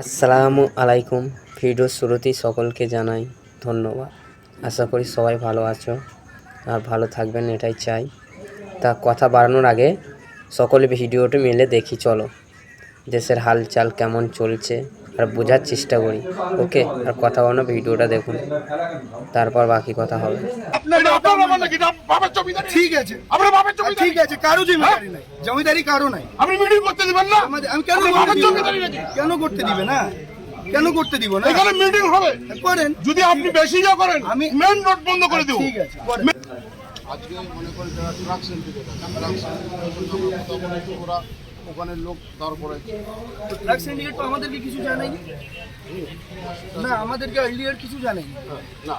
আসসালামু আলাইকুম। ভিডিও শুরুতেই সকলকে জানাই ধন্যবাদ। আশা করি সবাই ভালো আছো আর ভালো থাকবেন, এটাই চাই। তা কথা বাড়ানোর আগে সকলে ভিডিওটি মিলে দেখি, চলো দেশের হালচাল কেমন চলছে আর বোঝার চেষ্টা করি। ওকে, আর কথা বাড়ানো ভিডিওটা দেখুন, তারপর বাকি কথা হবে। ঠিক আছে, ঠিক আছে, কারো জমিদারি নাই, জমিদারি কারো নাই। আপনি মিটিং করতে দিবেন না? আমি কেন করতে দিবে না? কেন করতে দিব না? এখানে মিটিং হবে, করেন। যদি আপনি বেশি যা করেন আমি মেন রোড বন্ধ করে দেব। ঠিক আছে, করেন। আজকে মনে করি যারা ট্রাক সেন্টারে ওরা ওখানে লোক দাঁড় করাইছে। ট্রাক সিন্ডিকেট তো আমাদেরকে কিছু জানায়নি না, আমাদেরকে এলিয়ার কিছু জানায়নি না,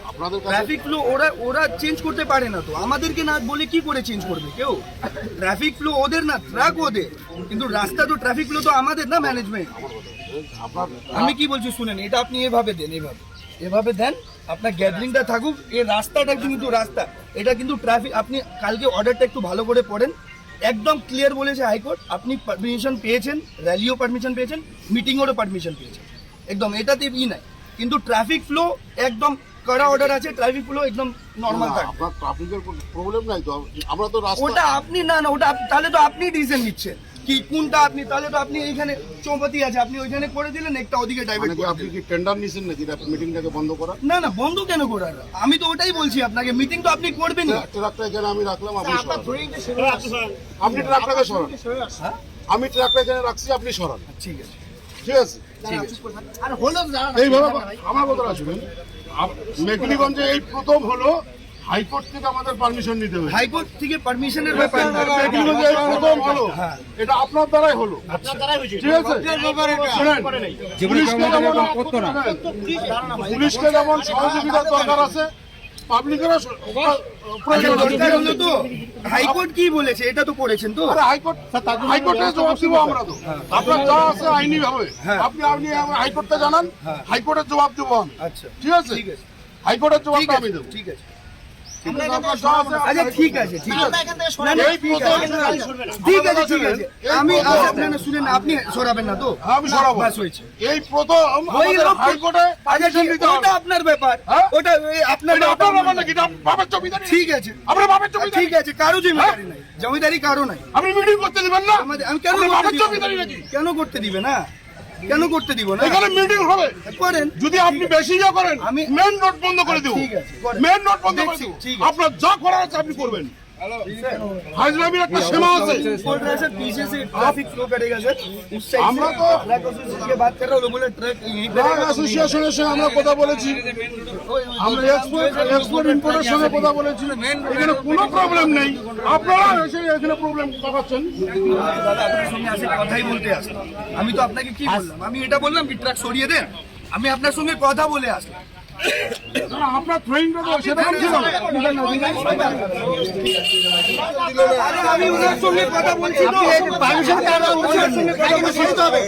আপনাদের কাছে ট্রাফিক ফ্লো ওরা চেঞ্জ করতে পারে না, তো আমাদেরকে না বলে কি করে চেঞ্জ করবে কেউ? ট্রাফিক ফ্লো ওদের না, ট্রাক ওদের, কিন্তু রাস্তা তো ট্রাফিক ফ্লো তো আমাদের না, ম্যানেজমেন্ট। আপনার আমি কি বলছি শুনেন, এটা আপনি এভাবে দেন, এভাবে দেন, আপনার গ্যাদারিংটা থাকুক। এই রাস্তাটা কিন্তু রাস্তা, এটা কিন্তু ট্রাফিক। আপনি কালকে অর্ডারটা একটু ভালো করে পড়েন, একদম ক্লিয়ার বলেছে হাইকোর্ট, আপনি পারমিশন পেয়েছেন, র্যালিও পারমিশন পেয়েছেন, মিটিংয়েরও পারমিশন পেয়েছেন, একদম এটাতে নাই। কিন্তু ট্রাফিক ফ্লো একদম কড়া অর্ডার আছে, ট্রাফিক ফ্লো একদম নর্মাল থাকে। আপনার ট্রাফিকের প্রবলেম নাই তো? আমরা তো রাস্তা ওটা আপনি না, ওটা তাহলে তো আপনি ডিসিশন নিচ্ছেন কি কোনটা আপনি, তাহলে তো আপনি এইখানে চৌপতি আছে, আপনি ওইখানে করে দিলেন, একটা ওদিকে ডাইভার্ট করে আপনি দিলেন। কি টেন্ডার নিছেন নাকি মিটিংটাকে বন্ধ করা? না না, বন্ধ কেন করার? আমি তো ওটাই বলছি আপনাকে, মিটিং তো আপনি করবেনই। ট্রাকটা এখানে আমি রাখলাম, আপনি আপনি ট্রাকটাকে সরান। আমি ট্রাকটা এখানে রাখছি, আপনি সরান। ঠিক আছে, ঠিক আছে, এইভাবে আমার কথাটা শুনুন। মেকলিগঞ্জে এই প্রথম হলো হাইকোর্ট থেকে আমাদের পারমিশন নিতে হবে। হাইকোর্ট থেকে পারমিশনের ব্যাপার না, মেকলিগঞ্জে এই প্রথম হলো, এটা আপনার দ্বারাই হলো। ঠিক আছে, শুনেন, পুলিশকে যেমন সহযোগিতার দরকার আছে, পাবলিকেরও দরকার হলো তো। হাইকোর্ট কি বলেছে এটা তো করেছেন তো? হাইকোর্টে জবাব দিব আমরা তো। আপনার যা আছে আইনি ভাবে আপনি হাইকোর্টে জানান, হাইকোর্টের জবাব দেবো আমি। আচ্ছা, ঠিক আছে, হাইকোর্টের জবাবটা আমি দেবো। ঠিক আছে, আচ্ছা, ঠিক আছে, ঠিক আছে, ঠিক আছে, ঠিক আছে। আমি আপনারা শুনেন, আপনি সরাবেন না তো? আমি সরাবো। বাস হয়েছে, এই প্রথম হাইকোর্টে পারমিশন নিতে হবে। ওটা আপনার ব্যাপার, ওটা আপনার আপনার ব্যাপার নাকি? এটা বাবার জমিদারি। ঠিক আছে, আপনার বাবার জমিদারি। ঠিক আছে, কারো জমিদারি নাই, জমিদারি কারো নাই। আপনি মিটিং করতে দিবেন না? আমি কেন আপনার বাবার করতে দিব? জমিদারি নাকি? কেন করতে দিবে না? কেন করতে দিব না? এখানে মিটিং হবে, করেন। যদি আপনি বেশি যা করেন আমি মেন রোড বন্ধ করে দেব। ঠিক আছে, করেন। মেন রোড বন্ধ করে দেখছি, দেব। ঠিক আছে। আপনার যা করার আছে আপনি করবেন। হাজরামির একটা সীমা আছে। बोल रहा है सर, पीछे से ट्रैफिक फ्लो करेगा सर, उस साइड আমরা से তো ट्रक एसोसिएशन की बात कर रहा हूँ, लोग बोले ट्रक यहीं पे ট্রাক অ্যাসোসিয়েশনের সঙ্গে আমরা কথা বলেছি, আমরা এক্সপোর্ট ইম্পোর্টের সঙ্গে কথা বলেছি, এখানে কোনো প্রবলেম নেই। আপনারা এসে এখানে প্রবলেম দেখাচ্ছেন। দাদা আপনার সঙ্গে আসে কথাই বলতে আসলাম। আমি তো আপনাকে কি বললাম? আমি এটা বললাম কি ট্রাক সরিয়ে দেন, আমি আপনার সঙ্গে কথা বলে আসলাম। আপনার থ্রোয়িংটা তো সেরকম ছিল। আরে আমি ওনার সঙ্গে কথা বলছি তো, পারমিশন কার ওনার সঙ্গে কথা বলছি তো হবে।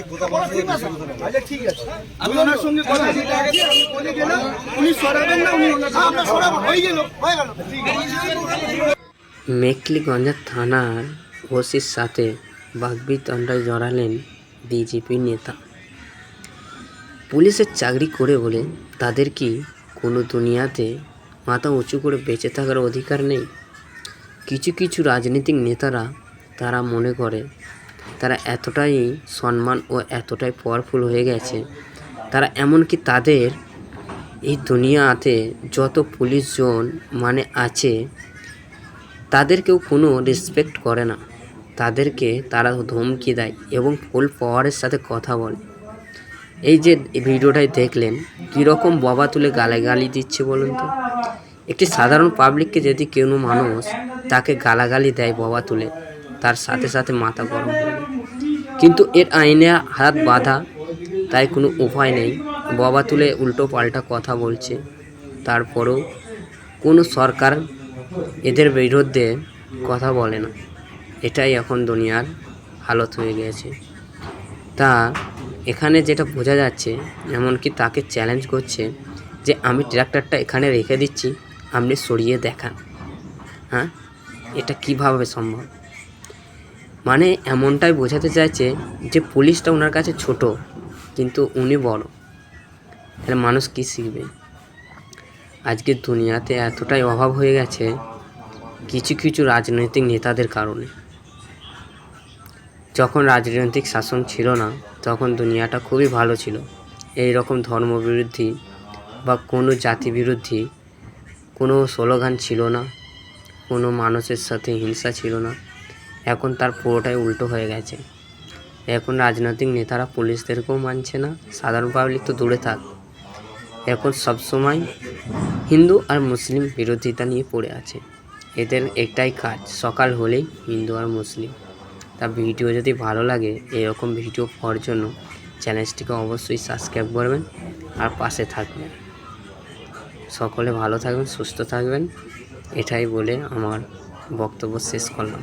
আচ্ছা ঠিক আছে, আমি ওনার সঙ্গে কথা বলতে আছি, আমি বলে গেলাম উনি সরাবেন না, উনি ওনার সঙ্গে সরাবো, হয়ে গেল। ঠিক আছে। মেকলিগঞ্জ থানার ওসির সাথে বাগবিতণ্ডায় জড়ালেন বিজেপি নেতা। পুলিশের চাকরি করে বলে তাদের কি কোনো দুনিয়াতে মাথা উঁচু করে বেঁচে থাকার অধিকার নেই? কিছু কিছু রাজনৈতিক নেতারা তারা মনে করে তারা এতটাই সম্মান ও এতটাই পাওয়ারফুল হয়ে গেছে, তারা এমনকি তাদের এই দুনিয়াতে যত পুলিশজন আছে তাদেরকেও কোনো রেসপেক্ট করে না, তাদেরকে তারা ধমকি দেয় এবং ফুল পাওয়ারের সাথে কথা বলে। এই যে ভিডিওটাই দেখলেন, কীরকম বাবা তুলে গালাগালি দিচ্ছে বলুন তো? একটি সাধারণ পাবলিককে যদি কোনো মানুষ তাকে গালাগালি দেয় বাবা তুলে, তার সাথে সাথে মাথা গরম হয়ে যায়। কিন্তু এর আইনে হাত বাঁধা, তাই কোনো উপায় নেই। বাবা তুলে উল্টো পাল্টা কথা বলছে, তারপরেও কোনো সরকার এদের বিরুদ্ধে কথা বলে না। এটাই এখন দুনিয়ার হালত হয়ে গেছে। তা এখানে যেটা বোঝা যাচ্ছে, এমনকি তাকে চ্যালেঞ্জ করছে যে আমি ট্রাক্টরটা এখানে রেখে দিচ্ছি, আপনি সরিয়ে দেখান। হ্যাঁ, এটা কিভাবে সম্ভব? মানে এমনটাই বোঝাতে চাইছে যে পুলিশটা ওনার কাছে ছোট, কিন্তু উনি বড়, তাহলে মানুষ কী শিখবে? আজকে দুনিয়াতে এতটাই অভাব হয়ে গেছে কিছু কিছু রাজনৈতিক নেতাদের কারণে। যখন রাজনৈতিক শাসন ছিল না তখন দুনিয়াটা খুবই ভালো ছিল। এই রকম ধর্মবিরোধী বা কোনো জাতি বিরোধী কোনো স্লোগান ছিল না, কোনো মানুষের সাথে হিংসা ছিল না। এখন তার পুরোটাই উল্টো হয়ে গেছে। এখন রাজনৈতিক নেতারা পুলিশদেরকেও মানছে না, সাধারণ পাবলিক তো দূরে থাক। এখন সবসময় হিন্দু আর মুসলিম বিরোধিতা নিয়ে পড়ে আছে। এদের একটাই কাজ, সকাল হলেই হিন্দু আর মুসলিম। তা ভিডিও যদি ভালো লাগে এরকম ভিডিও পাওয়ার জন্য চ্যানেলটিকে অবশ্যই সাবস্ক্রাইব করবেন আর পাশে থাকবেন। সকলে ভালো থাকবেন, সুস্থ থাকবেন, এটাই বলে আমার বক্তব্য শেষ করলাম।